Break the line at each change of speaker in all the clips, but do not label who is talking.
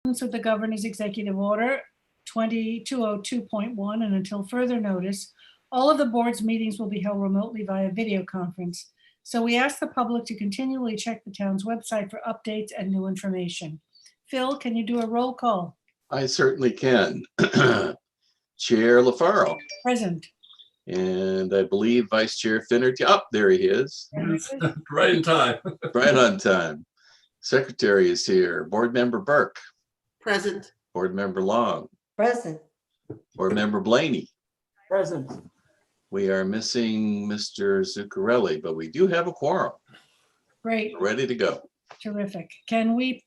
with the governor's executive order 2202.1 and until further notice, all of the board's meetings will be held remotely via video conference. So we ask the public to continually check the town's website for updates and new information. Phil, can you do a roll call?
I certainly can. Chair LaFaro.
Present.
And I believe Vice Chair Finnerty. Oh, there he is.
Right in time.
Right on time. Secretary is here. Board Member Burke.
Present.
Board Member Long.
Present.
Board Member Blaney.
Present.
We are missing Mr. Zuccarelli, but we do have a quorum.
Great.
We're ready to go.
Terrific. Can we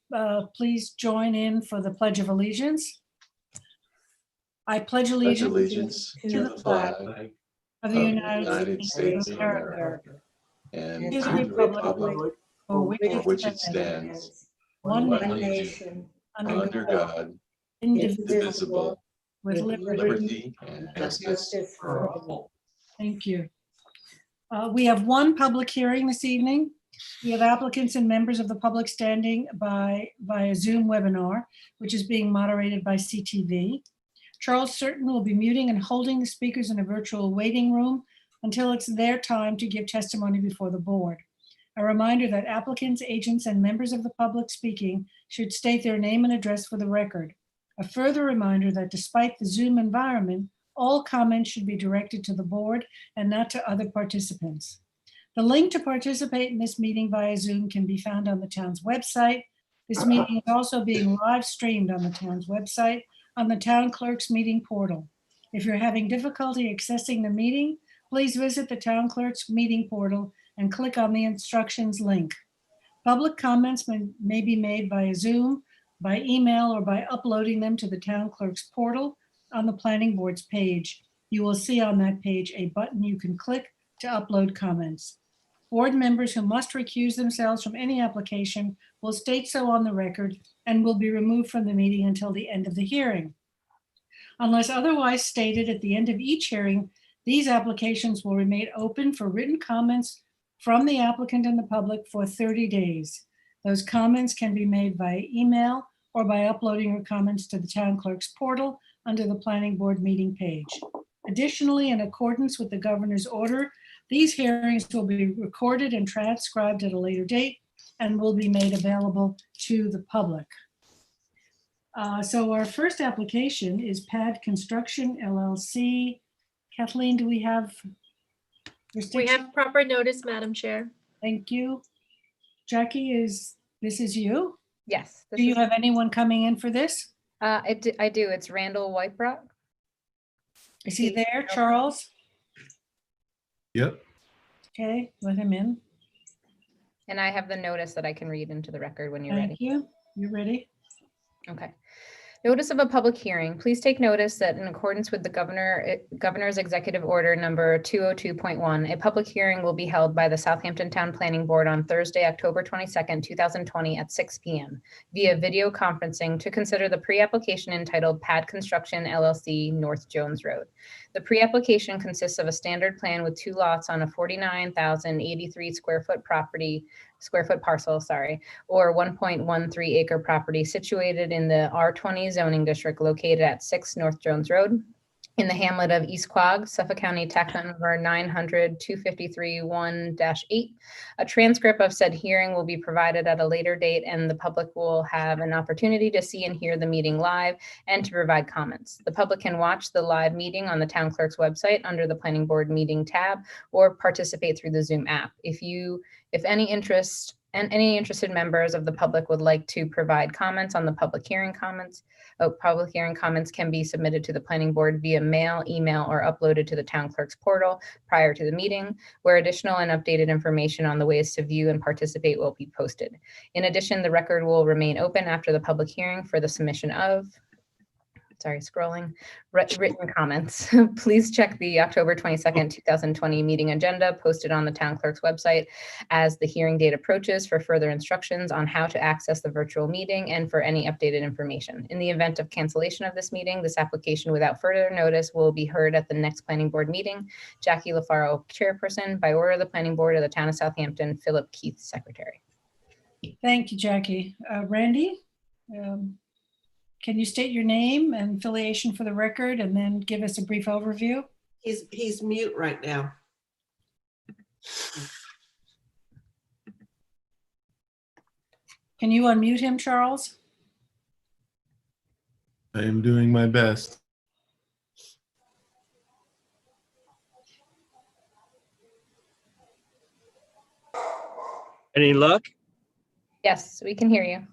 please join in for the Pledge of Allegiance? I pledge
Pledge
allegiance
allegiance to the flag
of the United States of America
and
to
to
the
the
republic
republic
for
for which it
stands,
stands,
one
one
nation,
nation,
under
under
God,
God,
indivisible,
indivisible,
with
with
liberty.
liberty and justice
for all.
Thank you. We have one public hearing this evening. We have applicants and members of the public standing via Zoom webinar, which is being moderated by CTV. Charles Certain will be muting and holding the speakers in a virtual waiting room until it's their time to give testimony before the board. A reminder that applicants, agents, and members of the public speaking should state their name and address for the record. A further reminder that despite the Zoom environment, all comments should be directed to the board and not to other participants. The link to participate in this meeting via Zoom can be found on the town's website. This meeting is also being live streamed on the town's website on the town clerk's meeting portal. If you're having difficulty accessing the meeting, please visit the town clerk's meeting portal and click on the instructions link. Public comments may be made via Zoom, by email, or by uploading them to the town clerk's portal on the planning board's page. You will see on that page a button you can click to upload comments. Board members who must recuse themselves from any application will state so on the record and will be removed from the meeting until the end of the hearing. Unless otherwise stated at the end of each hearing, these applications will remain open for written comments from the applicant and the public for 30 days. Those comments can be made via email or by uploading your comments to the town clerk's portal under the planning board meeting page. Additionally, in accordance with the governor's order, these hearings will be recorded and transcribed at a later date and will be made available to the public. So our first application is Pad Construction LLC. Kathleen, do we have?
We have proper notice, Madam Chair.
Thank you. Jackie, this is you?
Yes.
Do you have anyone coming in for this?
I do. It's Randall Whitebrook.
Is he there, Charles?
Yep.
Okay, let him in.
And I have the notice that I can read into the record when you're
Thank
ready.
you. You ready?
Okay. Notice of a public hearing. Please take notice that in accordance with the governor's executive order number 202.1, a public hearing will be held by the Southampton Town Planning Board on Thursday, October 22nd, 2020 at 6 p.m. via video conferencing to consider the pre-application entitled Pad Construction LLC, North Jones Road. The pre-application consists of a standard plan with 2 lots on a 49,083 square foot parcel, or 1.13 acre property situated in the R20 zoning district located at 6 North Jones Road in the hamlet of East Quogue, Suffolk County, tax number 900-253-1-8. A transcript of said hearing will be provided at a later date, and the public will have an opportunity to see and hear the meeting live and to provide comments. The public can watch the live meeting on the town clerk's website under the planning board meeting tab or participate through the Zoom app. If any interested members of the public would like to provide comments on the public hearing comments can be submitted to the planning board via mail, email, or uploaded to the town clerk's portal prior to the meeting, where additional and updated information on the ways to view and participate will be posted. In addition, the record will remain open after the public hearing for the submission of written comments. Please check the October 22nd, 2020 meeting agenda posted on the town clerk's website as the hearing date approaches for further instructions on how to access the virtual meeting and for any updated information. In the event of cancellation of this meeting, this application without further notice will be heard at the next planning board meeting. Jackie LaFaro, chairperson. By order of the planning board of the town of Southampton, Philip Keith, secretary.
Thank you, Jackie. Randy? Can you state your name and affiliation for the record and then give us a brief overview?
He's mute right now.
Can you unmute him, Charles?
I am doing my best.
Any luck?
Yes, we can hear you.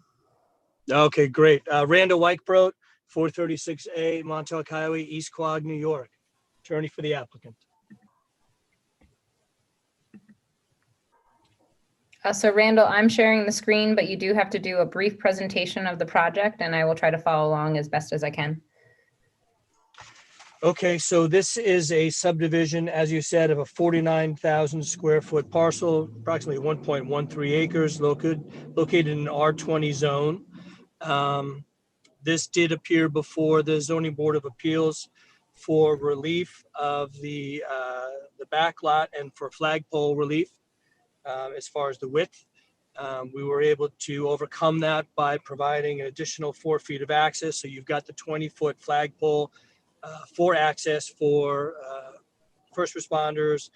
Okay, great. Randall Weichbrot, 436A Montauk Highway, East Quogue, New York. Attorney for the applicant.
So Randall, I'm sharing the screen, but you do have to do a brief presentation of the project, and I will try to follow along as best as I can.
Okay, so this is a subdivision, as you said, of a 49,000 square foot parcel, approximately 1.13 acres, located in an R20 zone. This did appear before the Zoning Board of Appeals for relief of the back lot and for flagpole relief as far as the width. We were able to overcome that by providing an additional 4 feet of access. So you've got the 20-foot flagpole for access for first responders,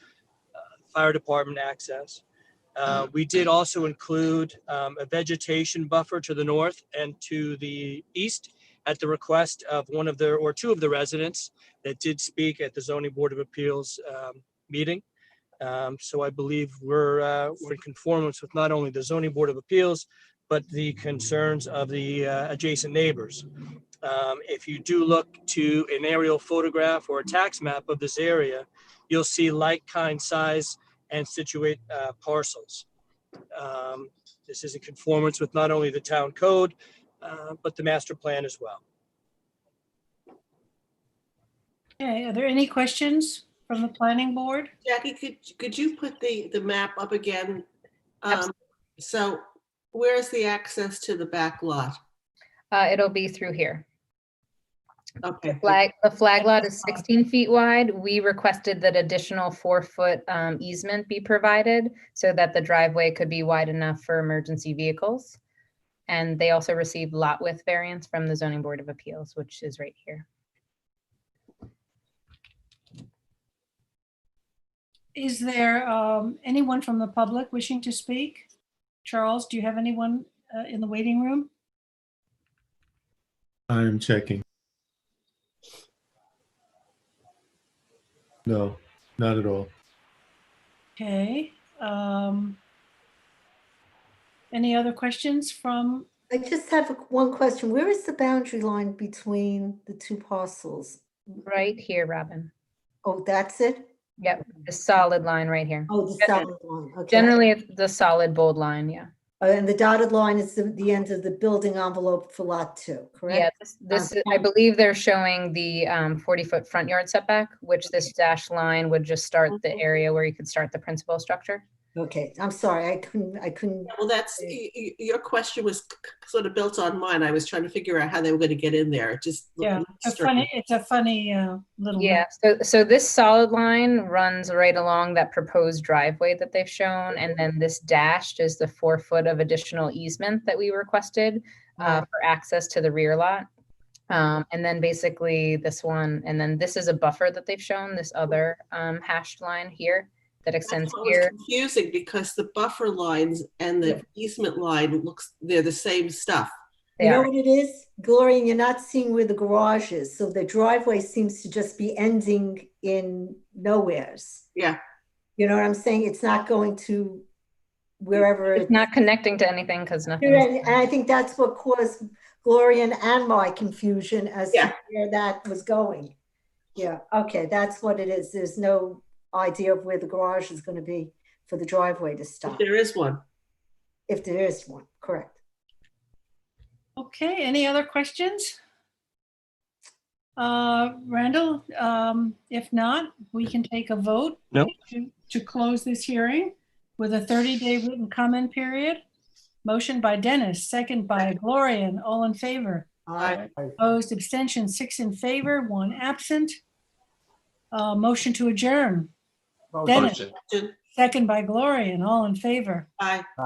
fire department access. We did also include a vegetation buffer to the north and to the east at the request of two of the residents that did speak at the Zoning Board of Appeals meeting. So I believe we're in conformance with not only the Zoning Board of Appeals, but the concerns of the adjacent neighbors. If you do look to an aerial photograph or a tax map of this area, you'll see like, kind, size, and situate parcels. This is in conformance with not only the town code, but the master plan as well.
Okay, are there any questions from the planning board?
Jackie, could you put the map up again?
Absolutely.
So where's the access to the back lot?
It'll be through here.
Okay.
The flag lot is 16 feet wide. We requested that additional 4-foot easement be provided so that the driveway could be wide enough for emergency vehicles. And they also received lot width variance from the Zoning Board of Appeals, which is right here.
Is there anyone from the public wishing to speak? Charles, do you have anyone in the waiting room?
I am checking. No, not at all.
Okay. Any other questions from,
I just have one question. Where is the boundary line between the two parcels?
Right here, Robin.
Oh, that's it?
Yep, the solid line right here.
Oh, the solid line. Okay.
Generally, it's the solid bold line, yeah.
And the dotted line is the end of the building envelope for lot 2, correct?
Yeah, this I believe they're showing the 40-foot front yard setback, which this dashed line would just start the area where you could start the principal structure.
Okay, I'm sorry, I couldn't.
Well, that's your question was sort of built on mine. I was trying to figure out how they were going to get in there. It just looked
yeah,
strange.
it's a funny little.
Yeah, so this solid line runs right along that proposed driveway that they've shown, and then this dashed is the 4 foot of additional easement that we requested for access to the rear lot. And then basically this one, and then this is a buffer that they've shown, this other hashed line here that extends
That's what was
here.
confusing because the buffer lines and the easement line they're the same stuff.
They
You know
are.
what it is, Gloria? You're not seeing where the garage is, so the driveway seems to just be ending in nowheres.
Yeah.
You know what I'm saying? It's not going to wherever
It's not connecting to anything because nothing.
And I think that's what caused Gloria and my confusion as to where that was going. Yeah, okay, that's what it is. There's no idea of where the garage is going to be for the driveway to stop.
If there is one.
If there is one, correct.
Okay, any other questions? Randall, if not, we can take a vote.
No.
To close this hearing with a 30-day written comment period. Motion by Dennis, second by Gloria, and all in favor.
Aye.
Opposed, abstention, 6 in favor, 1 absent. Motion to adjourn. Dennis,
Motion.
second by Gloria, and all in favor.
Aye.